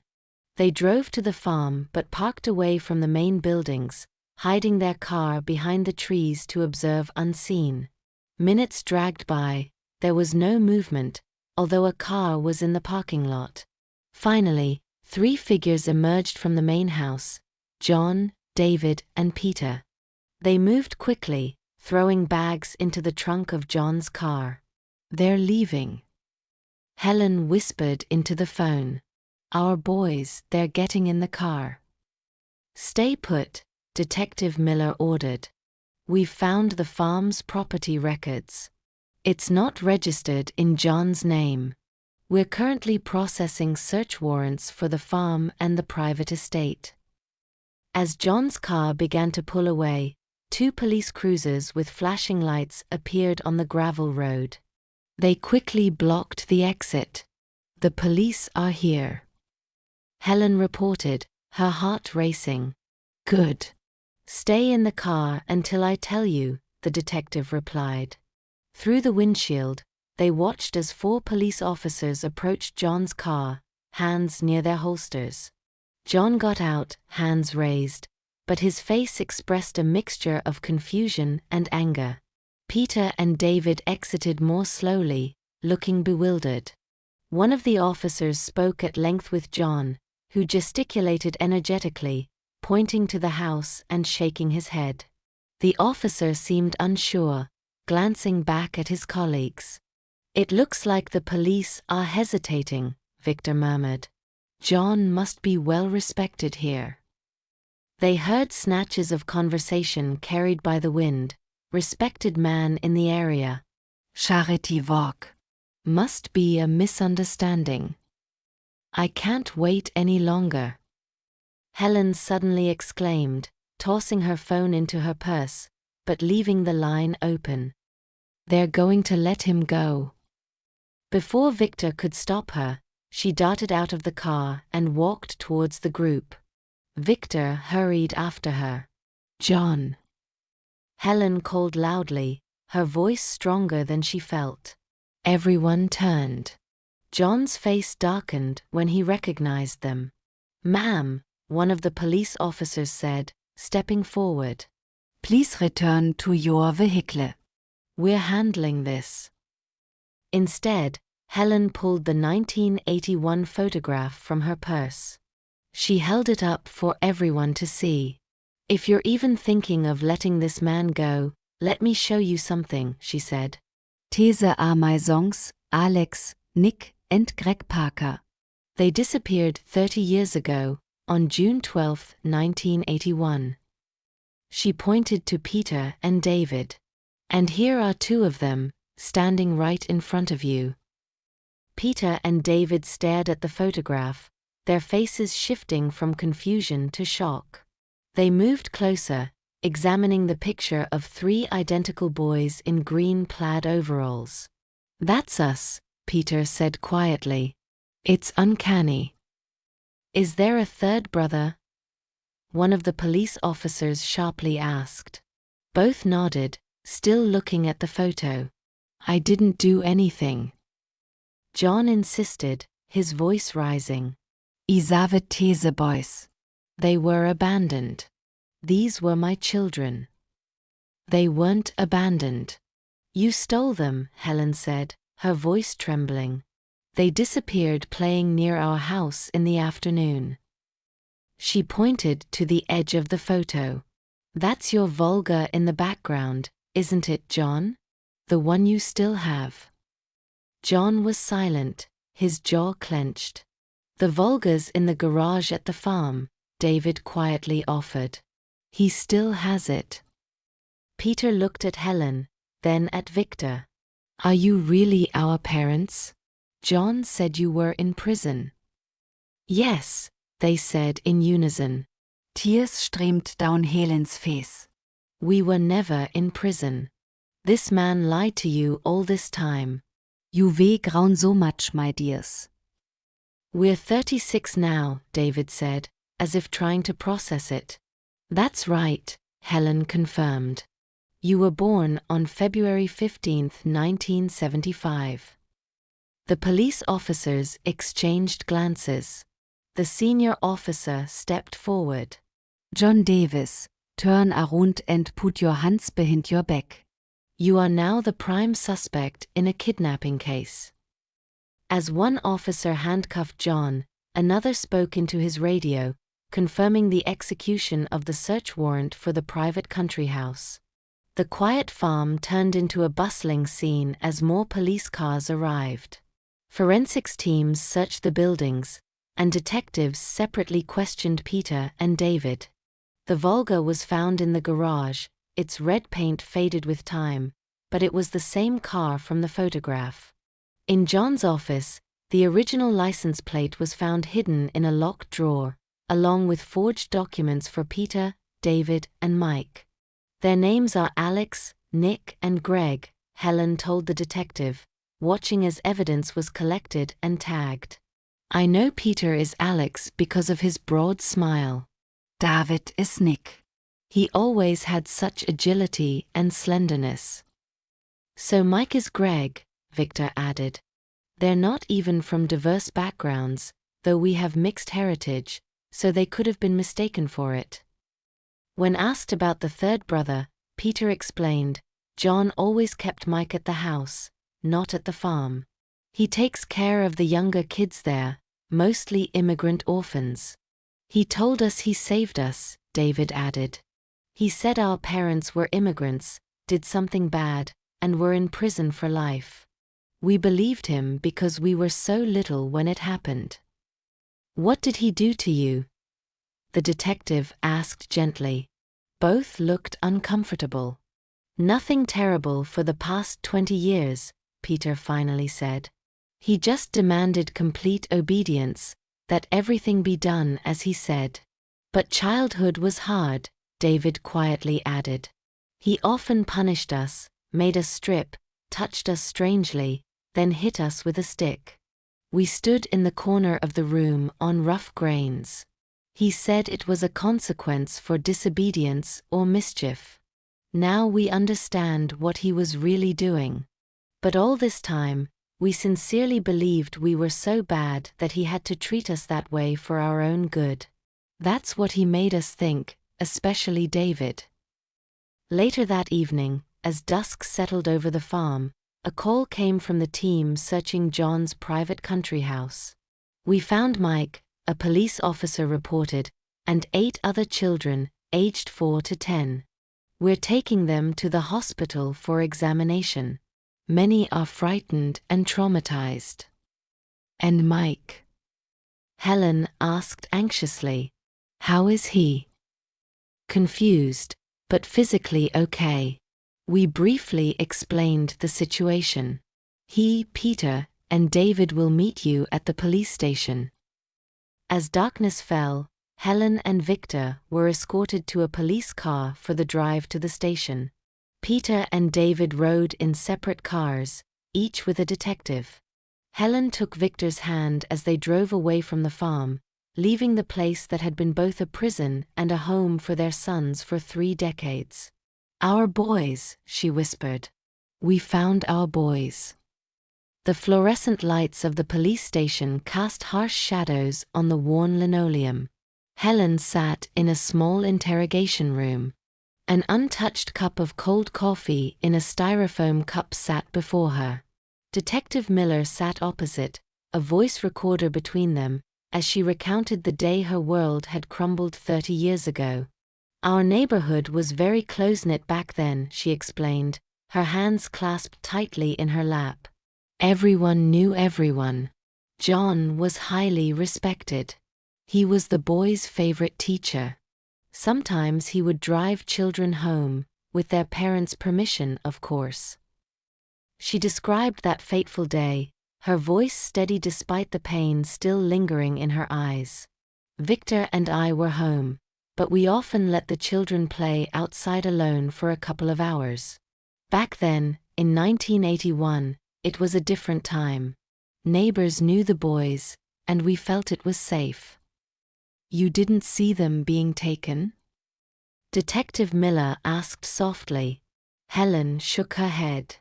They drove to the farm but parked away from the main buildings, hiding their car behind the trees to observe unseen. Minutes dragged by, there was no movement, although a car was in the parking lot. Finally, 3 figures emerged from the main house: John, David, and Peter. They moved quickly, throwing bags into the trunk of John's car. "They're leaving," Helen whispered into the phone. "Our boys, they're getting in the car." "Stay put," Detective Miller ordered. "We've found the farm's property records. It's not registered in John's name. We're currently processing search warrants for the farm and the private estate." As John's car began to pull away, 2 police cruisers with flashing lights appeared on the gravel road. They quickly blocked the exit. "The police are here," Helen reported, her heart racing. "Good. Stay in the car until I tell you," the detective replied. Through the windshield, they watched as 4 police officers approached John's car, hands near their holsters. John got out, hands raised, but his face expressed a mixture of confusion and anger. Peter and David exited more slowly, looking bewildered. One of the officers spoke at length with John, who gesticulated energetically, pointing to the house and shaking his head. The officer seemed unsure, glancing back at his colleagues. "It looks like the police are hesitating," Victor murmured. "John must be well respected here." They heard snatches of conversation carried by the wind, respected man in the area. Charity Walk. Must be a misunderstanding. I can't wait any longer. Helen suddenly exclaimed, tossing her phone into her purse, but leaving the line open. They're going to let him go. Before Victor could stop her, she darted out of the car and walked towards the group. Victor hurried after her. John. Helen called loudly, her voice stronger than she felt. Everyone turned. John's face darkened when he recognized them. Ma'am, one of the police officers said, stepping forward. Please return to your vehicle. We're handling this. Instead, Helen pulled the 1981 photograph from her purse. She held it up for everyone to see. If you're even thinking of letting this man go, let me show you something, she said. These are my songs, Alex, Nick, and Greg Parker. They disappeared 30 years ago, on June 12, 1981. She pointed to Peter and David. And here are two of them, standing right in front of you. Peter and David stared at the photograph, their faces shifting from confusion to shock. They moved closer, examining the picture of three identical boys in green plaid overalls. That's us, Peter said quietly. It's uncanny. Is there a third brother? One of the police officers sharply asked. Both nodded, still looking at the photo. I didn't do anything. John insisted, his voice rising. Isave these boys. They were abandoned. These were my children. They weren't abandoned. You stole them, Helen said, her voice trembling. They disappeared playing near our house in the afternoon. She pointed to the edge of the photo. That's your Volga in the background, isn't it, John? The one you still have. John was silent, his jaw clenched. The Volga's in the garage at the farm, David quietly offered. He still has it. Peter looked at Helen, then at Victor. Are you really our parents? John said you were in prison. Yes, they said in unison. Tears streamed down Helen's face. We were never in prison. This man lied to you all this time. You weigh grown so much, my dears. We're 36 now, David said, as if trying to process it. That's right, Helen confirmed. You were born on February 15, 1975. The police officers exchanged glances. The senior officer stepped forward. John Davis, turn around and put your hands behind your back. You are now the prime suspect in a kidnapping case. As one officer handcuffed John, another spoke into his radio, confirming the execution of the search warrant for the private country house. The quiet farm turned into a bustling scene as more police cars arrived. Forensics teams searched the buildings, and detectives separately questioned Peter and David. The Volga was found in the garage, its red paint faded with time, but it was the same car from the photograph. In John's office, the original license plate was found hidden in a locked drawer, along with forged documents for Peter, David, and Mike. Their names are Alex, Nick, and Greg, Helen told the detective, watching as evidence was collected and tagged. I know Peter is Alex because of his broad smile. David is Nick. He always had such agility and slenderness. So Mike is Greg, Victor added. They're not even from diverse backgrounds, though we have mixed heritage, so they could have been mistaken for it. When asked about the third brother, Peter explained, John always kept Mike at the house, not at the farm. He takes care of the younger kids there, mostly immigrant orphans. He told us he saved us, David added. He said our parents were immigrants, did something bad, and were in prison for life. We believed him because we were so little when it happened. What did he do to you? The detective asked gently. Both looked uncomfortable. Nothing terrible for the past 20 years, Peter finally said. He just demanded complete obedience, that everything be done as he said. But childhood was hard, David quietly added. He often punished us, made us strip, touched us strangely, then hit us with a stick. We stood in the corner of the room on rough grains. He said it was a consequence for disobedience or mischief. Now we understand what he was really doing. But all this time, we sincerely believed we were so bad that he had to treat us that way for our own good. That's what he made us think, especially David. Later that evening, as dusk settled over the farm, a call came from the team searching John's private country house. We found Mike, a police officer reported, and 8 other children, aged 4 to 10. We're taking them to the hospital for examination. Many are frightened and traumatized. And Mike? Helen asked anxiously. How is he? Confused, but physically okay. We briefly explained the situation. He, Peter, and David will meet you at the police station. As darkness fell, Helen and Victor were escorted to a police car for the drive to the station. Peter and David rode in separate cars, each with a detective. Helen took Victor's hand as they drove away from the farm, leaving the place that had been both a prison and a home for their sons for 3 decades. Our boys, she whispered. We found our boys. The fluorescent lights of the police station cast harsh shadows on the worn linoleum. Helen sat in a small interrogation room. An untouched cup of cold coffee in a styrofoam cup sat before her. Detective Miller sat opposite, a voice recorder between them, as she recounted the day her world had crumbled 30 years ago. Our neighborhood was very close-knit back then, she explained, her hands clasped tightly in her lap. Everyone knew everyone. John was highly respected. He was the boys' favorite teacher. Sometimes he would drive children home, with their parents' permission, of course. She described that fateful day, her voice steady despite the pain still lingering in her eyes. Victor and I were home, but we often let the children play outside alone for a couple of hours. Back then, in 1981, it was a different time. Neighbors knew the boys, and we felt it was safe. You didn't see them being taken? Detective Miller asked softly. Helen shook her head.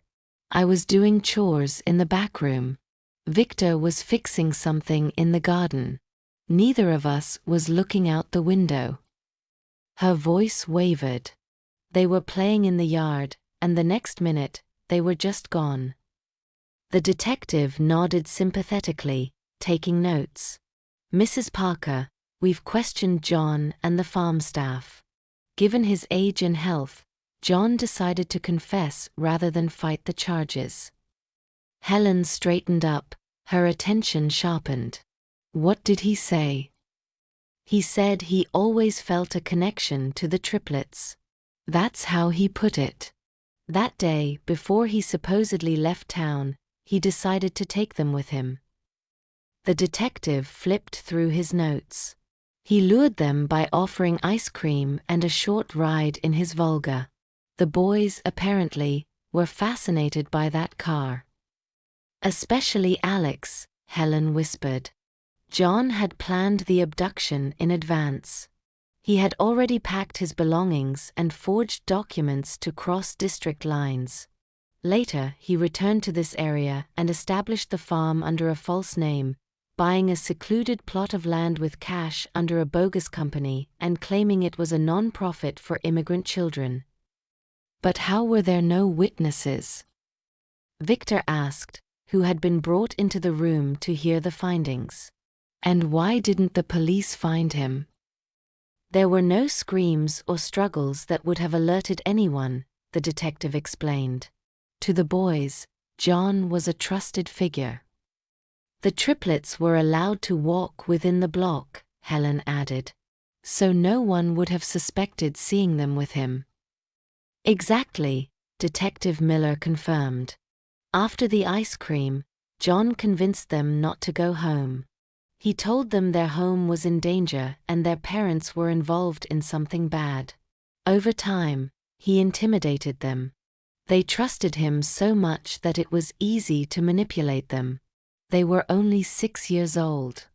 I was doing chores in the back room. Victor was fixing something in the garden. Neither of us was looking out the window. Her voice wavered. They were playing in the yard, and the next minute, they were just gone. The detective nodded sympathetically, taking notes. Mrs. Parker, we've questioned John and the farm staff. Given his age and health, John decided to confess rather than fight the charges. Helen straightened up, her attention sharpened. What did he say? He said he always felt a connection to the triplets. That's how he put it. That day, before he supposedly left town, he decided to take them with him. The detective flipped through his notes. He lured them by offering ice cream and a short ride in his Volga. The boys, apparently, were fascinated by that car. Especially Alex, Helen whispered. John had planned the abduction in advance. He had already packed his belongings and forged documents to cross district lines. Later, he returned to this area and established the farm under a false name, buying a secluded plot of land with cash under a bogus company and claiming it was a non-profit for immigrant children. But how were there no witnesses? Victor asked, who had been brought into the room to hear the findings. And why didn't the police find him? There were no screams or struggles that would have alerted anyone, the detective explained. To the boys, John was a trusted figure. The triplets were allowed to walk within the block, Helen added, so no one would have suspected seeing them with him. Exactly, Detective Miller confirmed. After the ice cream, John convinced them not to go home. He told them their home was in danger and their parents were involved in something bad. Over time, he intimidated them. They trusted him so much that it was easy to manipulate them. They were only 6 years old.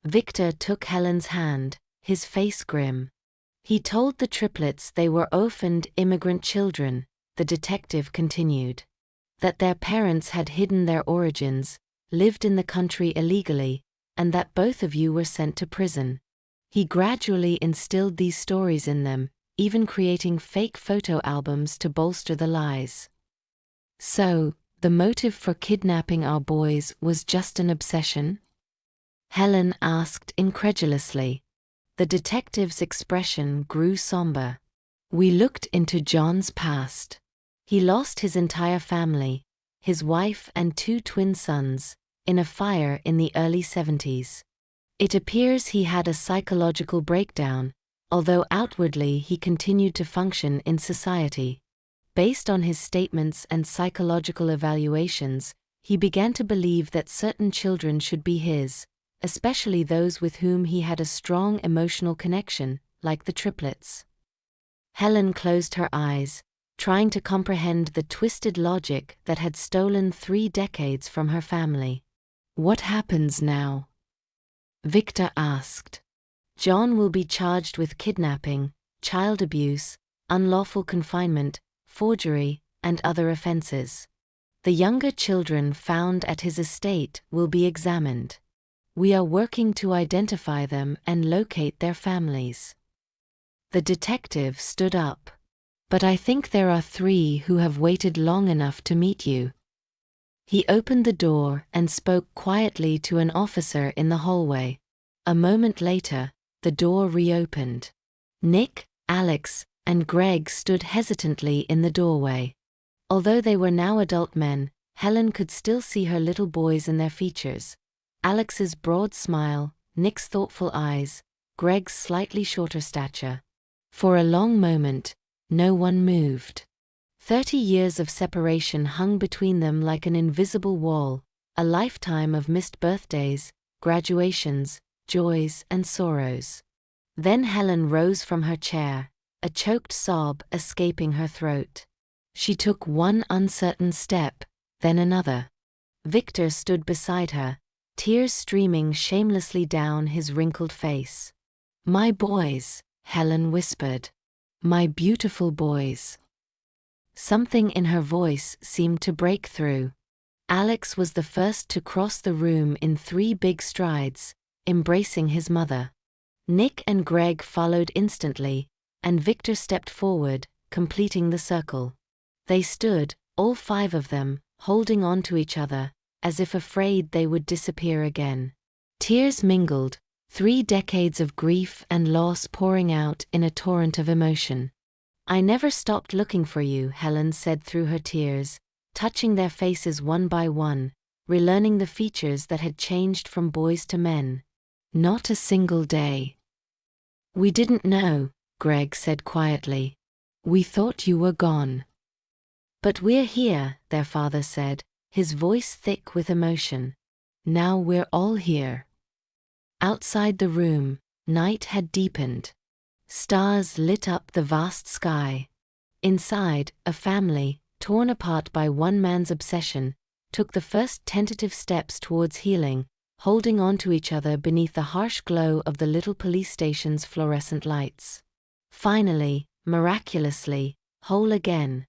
Victor took Helen's hand, his face grim. He told the triplets they were orphaned immigrant children, the detective continued. That their parents had hidden their origins, lived in the country illegally, and that both of you were sent to prison. He gradually instilled these stories in them, even creating fake photo albums to bolster the lies. So, the motive for kidnapping our boys was just an obsession? Helen asked incredulously. The detective's expression grew somber. We looked into John's past. He lost his entire family, his wife and 2 twin sons, in a fire in the early 70s. It appears he had a psychological breakdown, although outwardly he continued to function in society. Based on his statements and psychological evaluations, he began to believe that certain children should be his, especially those with whom he had a strong emotional connection, like the triplets. Helen closed her eyes, trying to comprehend the twisted logic that had stolen 3 decades from her family. What happens now? Victor asked. John will be charged with kidnapping, child abuse, unlawful confinement, forgery, and other offenses. The younger children found at his estate will be examined. We are working to identify them and locate their families. The detective stood up. But I think there are 3 who have waited long enough to meet you. He opened the door and spoke quietly to an officer in the hallway. A moment later, the door reopened. Nick, Alex, and Greg stood hesitantly in the doorway. Although they were now adult men, Helen could still see her little boys in their features. Alex's broad smile, Nick's thoughtful eyes, Greg's slightly shorter stature. For a long moment, no one moved. 30 years of separation hung between them like an invisible wall, a lifetime of missed birthdays, graduations, joys and sorrows. Then Helen rose from her chair, a choked sob escaping her throat. She took one uncertain step, then another. Victor stood beside her, tears streaming shamelessly down his wrinkled face. "My boys," Helen whispered. "My beautiful boys." Something in her voice seemed to break through. Alex was the first to cross the room in 3 big strides, embracing his mother. Nick and Greg followed instantly, and Victor stepped forward, completing the circle. They stood, all 5 of them, holding on to each other, as if afraid they would disappear again. Tears mingled, 3 decades of grief and loss pouring out in a torrent of emotion. "I never stopped looking for you," Helen said through her tears, touching their faces one by one, relearning the features that had changed from boys to men. "Not a single day." "We didn't know," Greg said quietly. "We thought you were gone." "But we're here," their father said, his voice thick with emotion. "Now we're all here." Outside the room, night had deepened. Stars lit up the vast sky. Inside, a family, torn apart by one man's obsession, took the first tentative steps towards healing, holding on to each other beneath the harsh glow of the little police station's fluorescent lights. Finally, miraculously, whole again.